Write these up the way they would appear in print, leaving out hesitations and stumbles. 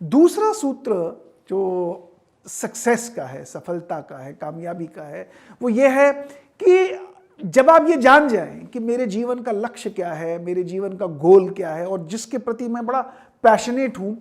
दूसरा सूत्र जो सक्सेस का है, सफलता का है, कामयाबी का है, वो ये है कि जब आप ये जान जाएं कि मेरे जीवन का लक्ष्य क्या है, मेरे जीवन का गोल क्या है और जिसके प्रति मैं बड़ा पैशनेट हूं,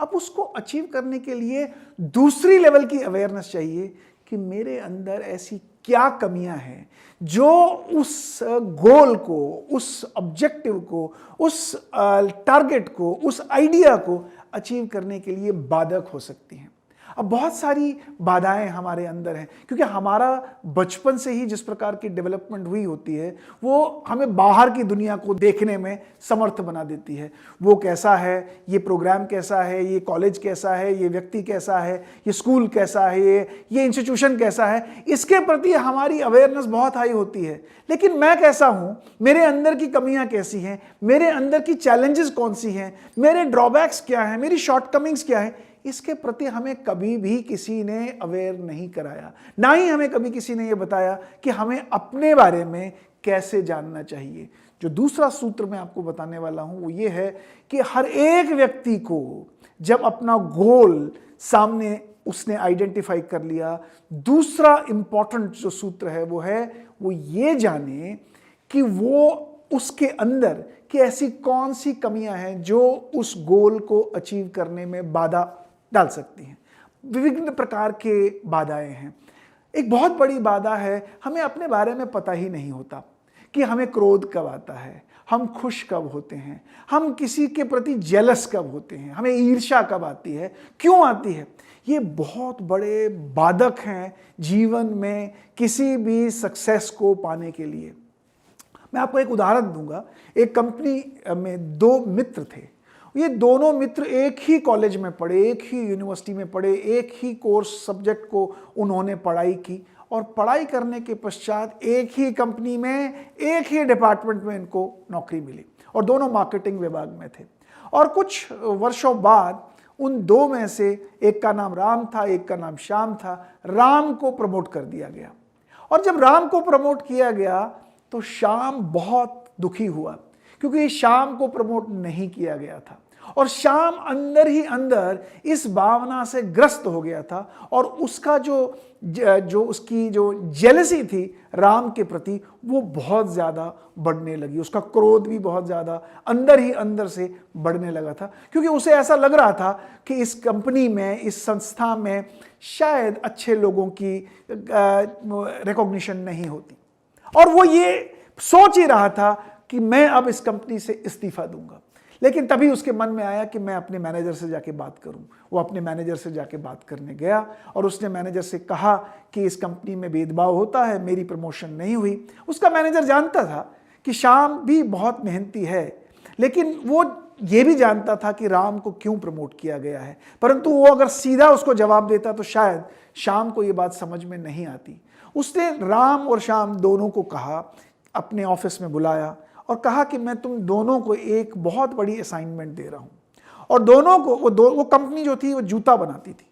अब उसको अचीव करने के लिए दूसरी लेवल की अवेयरनेस चाहिए कि मेरे अंदर ऐसी क्या कमियां हैं जो उस गोल को, उस ऑब्जेक्टिव को, उस टारगेट को, उस आइडिया को अचीव करने के लिए बाधक हो सकती हैं। अब बहुत सारी बाधाएं हमारे अंदर हैं क्योंकि हमारा बचपन से ही जिस प्रकार की डेवलपमेंट हुई होती है वो हमें बाहर की दुनिया को देखने में समर्थ बना देती है। वो कैसा है, ये प्रोग्राम कैसा है, ये कॉलेज कैसा है, ये व्यक्ति कैसा है, ये स्कूल कैसा है, ये इंस्टीट्यूशन कैसा है, इसके प्रति हमारी अवेयरनेस बहुत हाई होती है। लेकिन मैं कैसा हूं, मेरे अंदर की कमियां कैसी हैं, मेरे अंदर की चैलेंजेस कौन सी हैं, मेरे ड्रॉबैक्स क्या हैं, मेरी शॉर्टकमिंग्स क्या है, इसके प्रति हमें कभी भी किसी ने अवेयर नहीं कराया। ना ही हमें कभी किसी ने यह बताया कि हमें अपने बारे में कैसे जानना चाहिए। जो दूसरा सूत्र मैं आपको बताने वाला हूं वो ये है कि हर एक व्यक्ति को जब अपना गोल सामने उसने आइडेंटिफाई कर लिया, दूसरा इंपॉर्टेंट जो सूत्र है वो ये जाने कि वो उसके अंदर कि ऐसी कौन सी कमियां हैं जो उस गोल को अचीव करने में बाधा डाल सकती हैं। विभिन्न प्रकार के बाधाएं हैं। एक बहुत बड़ी बाधा है, हमें अपने बारे में पता ही नहीं होता कि हमें क्रोध कब आता है, हम खुश कब होते हैं, हम किसी के प्रति जेलस कब होते हैं, हमें ईर्ष्या कब आती है, क्यों आती है। ये बहुत बड़े बाधक हैं जीवन में किसी भी सक्सेस को पाने के लिए। मैं आपको एक उदाहरण दूंगा। एक कंपनी में दो मित्र थे। ये दोनों मित्र एक ही कॉलेज में पढ़े, एक ही यूनिवर्सिटी में पढ़े, एक ही कोर्स सब्जेक्ट को उन्होंने पढ़ाई की और पढ़ाई करने के पश्चात एक ही कंपनी में, एक ही डिपार्टमेंट में इनको नौकरी मिली और दोनों मार्केटिंग विभाग में थे। और कुछ वर्षों बाद उन दो में से एक का नाम राम था, एक का नाम श्याम था। राम को प्रमोट कर दिया गया और जब राम को प्रमोट किया गया तो श्याम बहुत दुखी हुआ क्योंकि श्याम को प्रमोट नहीं किया गया था और श्याम अंदर ही अंदर इस भावना से ग्रस्त हो गया था और उसका उसकी जो जेलसी थी राम के प्रति वो बहुत ज्यादा बढ़ने लगी। उसका क्रोध भी बहुत ज्यादा अंदर ही अंदर से बढ़ने लगा था क्योंकि उसे ऐसा लग रहा था कि इस कंपनी में, इस संस्था में शायद अच्छे लोगों की रिकॉग्निशन नहीं होती और वो ये सोच ही रहा था कि मैं अब इस कंपनी से इस्तीफा दूंगा। लेकिन तभी उसके मन में आया कि मैं अपने मैनेजर से जाके बात करूं। वो अपने मैनेजर से जाके बात करने गया और उसने मैनेजर से कहा कि इस कंपनी में भेदभाव होता है, मेरी प्रमोशन नहीं हुई। उसका मैनेजर जानता था कि श्याम भी बहुत मेहनती है, लेकिन वो ये भी जानता था कि राम को क्यों प्रमोट किया गया है, परंतु वो अगर सीधा उसको जवाब देता तो शायद श्याम को ये बात समझ में नहीं आती। उसने राम और श्याम दोनों को कहा, अपने ऑफिस में बुलाया और कहा कि मैं तुम दोनों को एक बहुत बड़ी असाइनमेंट दे रहा हूं। और दोनों को वो कंपनी जो थी वो जूता बनाती थी।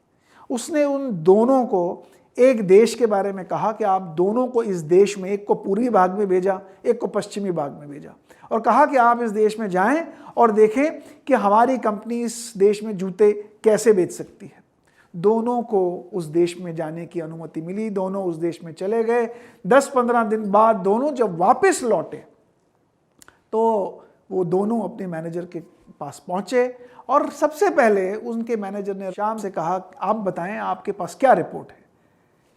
उसने उन दोनों को एक देश के बारे में कहा कि आप दोनों को इस देश में, एक को पूर्वी भाग में भेजा, एक को पश्चिमी भाग में भेजा और कहा कि आप इस देश में जाएं और देखें कि हमारी कंपनी इस देश में जूते कैसे बेच सकती है। दोनों को उस देश में जाने की अनुमति मिली। दोनों उस देश में चले गए। 10-15 दिन बाद दोनों जब वापस लौटे तो वो दोनों अपने मैनेजर के पास पहुंचे और सबसे पहले उनके मैनेजर ने श्याम से कहा, आप बताएं आपके पास क्या रिपोर्ट है।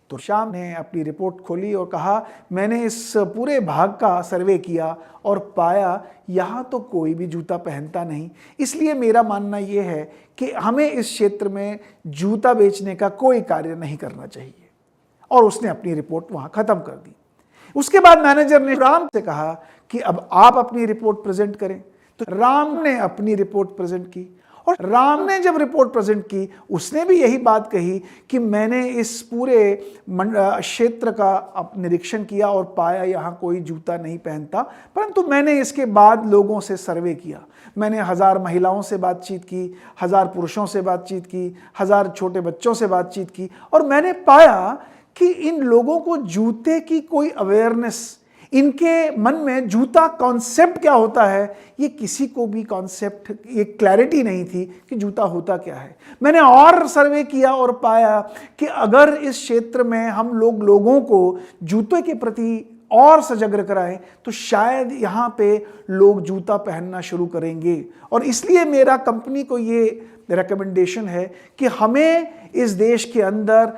तो श्याम ने अपनी रिपोर्ट खोली और कहा, मैंने इस पूरे भाग का सर्वे किया और पाया यहाँ तो कोई भी जूता पहनता नहीं, इसलिए मेरा मानना ये है कि हमें इस क्षेत्र में जूता बेचने का कोई कार्य नहीं करना चाहिए। और उसने अपनी रिपोर्ट वहाँ ख़त्म कर दी। उसके बाद मैनेजर ने राम से कहा कि अब आप अपनी रिपोर्ट प्रेजेंट करें। तो राम ने अपनी रिपोर्ट प्रेजेंट की और राम ने जब रिपोर्ट प्रेजेंट की उसने भी यही बात कही कि मैंने इस पूरे क्षेत्र का निरीक्षण किया और पाया यहाँ कोई जूता नहीं पहनता, परंतु मैंने इसके बाद लोगों से सर्वे किया। मैंने 1000 महिलाओं से बातचीत की, 1000 पुरुषों से बातचीत की, 1000 छोटे बच्चों से बातचीत की और मैंने पाया कि इन लोगों को जूते की कोई अवेयरनेस, इनके मन में जूता कॉन्सेप्ट क्या होता है, ये किसी को भी कॉन्सेप्ट, ये क्लैरिटी नहीं थी कि जूता होता क्या है। मैंने और सर्वे किया और पाया कि अगर इस क्षेत्र में हम लोगों को जूते के प्रति और सजग कराएं तो शायद यहाँ पे लोग जूता पहनना शुरू करेंगे। और इसलिए मेरा कंपनी को ये रिकमेंडेशन है कि हमें इस देश के अंदर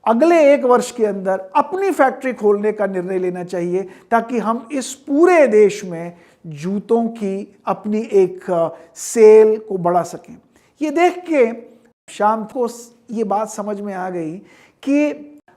अगले 1 वर्ष के अंदर अपनी फैक्ट्री खोलने का निर्णय लेना चाहिए, ताकि हम इस पूरे देश में जूतों की अपनी एक सेल को बढ़ा सकें। ये देख के शाम को ये बात समझ में आ गई कि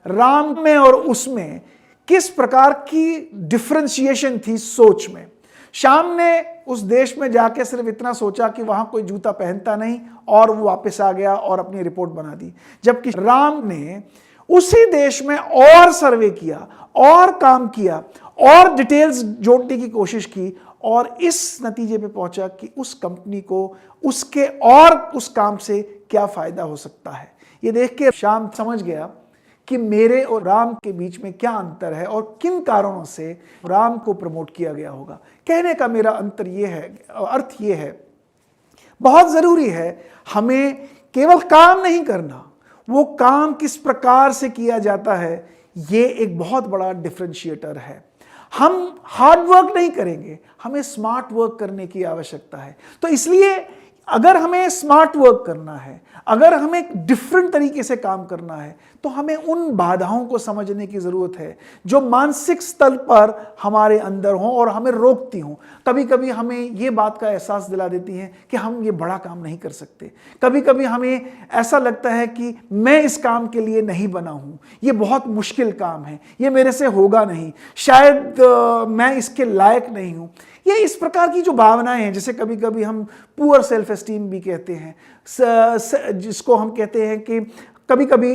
राम में और उसमें किस प्रकार की डिफरेंशिएशन थी सोच में। श्याम ने उस देश में जाके सिर्फ इतना सोचा कि वहां कोई जूता पहनता नहीं और वो वापस आ गया और अपनी रिपोर्ट बना दी, जबकि राम ने उसी देश में और सर्वे किया और काम किया और डिटेल्स जोड़ने की कोशिश की और इस नतीजे पे पहुंचा कि उस कंपनी को उसके और उस काम से क्या फायदा हो सकता है। ये देख के श्याम समझ गया कि मेरे और राम के बीच में क्या अंतर है और किन कारणों से राम को प्रमोट किया गया होगा। कहने का मेरा अंतर ये है, अर्थ ये है, बहुत जरूरी है हमें केवल काम नहीं करना, वो काम किस प्रकार से किया जाता है, ये एक बहुत बड़ा डिफरेंशिएटर है। हम हार्ड वर्क नहीं करेंगे, हमें स्मार्ट वर्क करने की आवश्यकता है। तो इसलिए अगर हमें स्मार्ट वर्क करना है, अगर हमें डिफरेंट तरीके से काम करना है, तो हमें उन बाधाओं को समझने की जरूरत है जो मानसिक स्तर पर हमारे अंदर हों और हमें रोकती हों। कभी कभी हमें ये बात का एहसास दिला देती हैं कि हम ये बड़ा काम नहीं कर सकते। कभी कभी हमें ऐसा लगता है कि मैं इस काम के लिए नहीं बना हूं, ये बहुत मुश्किल काम है, ये मेरे से होगा नहीं, शायद मैं इसके लायक नहीं हूं। ये इस प्रकार की जो भावनाएं हैं, जैसे कभी कभी हम पुअर सेल्फ एस्टीम भी कहते हैं, जिसको हम कहते हैं कि कभी कभी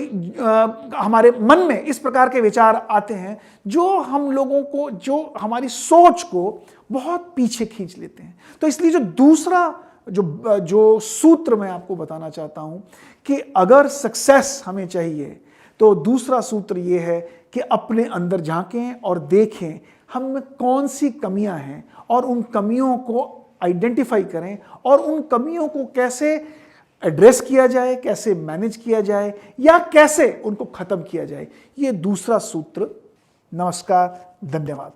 हमारे मन में इस प्रकार के विचार आते हैं जो हम लोगों को, जो हमारी सोच को बहुत पीछे खींच लेते हैं। तो इसलिए जो दूसरा जो सूत्र मैं आपको बताना चाहता हूं कि अगर सक्सेस हमें चाहिए तो दूसरा सूत्र ये है कि अपने अंदर झांकें और देखें हम में कौन सी कमियां हैं और उन कमियों को आइडेंटिफाई करें और उन कमियों को कैसे एड्रेस किया जाए, कैसे मैनेज किया जाए या कैसे उनको खत्म किया जाए। ये दूसरा सूत्र। नमस्कार, धन्यवाद।